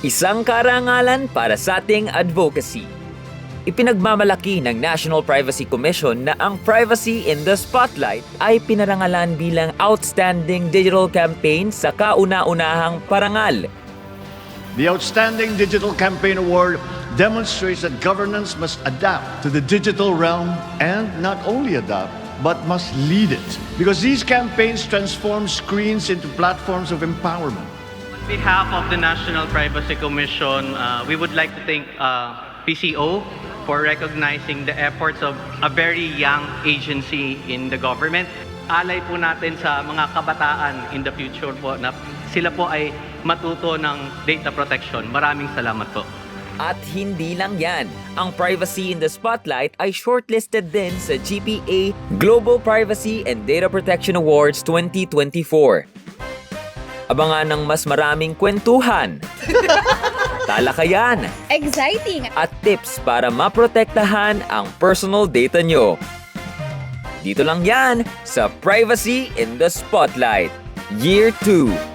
Isang karangalan para sa ating advocacy. Ipinagmamalaki ng National Privacy Commission na ang Privacy in the Spotlight ay pinarangalan bilang Outstanding Digital Campaign sa kauna-unahang parangal. The Outstanding Digital Campaign Award demonstrates that governance must adapt to the digital realm and not only adapt, but must lead it. Because these campaigns transform screens into platforms of empowerment. On behalf of the National Privacy Commission, we would like to thank PCO for recognizing the efforts of a very young agency in the government. Alay po natin sa mga kabataan in the future po na sila po ay matuto ng data protection. Maraming salamat po. At hindi lang yan, ang Privacy in the Spotlight ay shortlisted din sa GPA Global Privacy and Data Protection Awards 2024. Abangan ng mas maraming kwentuhan, talakayan, Exciting! at tips para maprotektahan ang personal data nyo. Dito lang yan sa Privacy in the Spotlight, Year 2.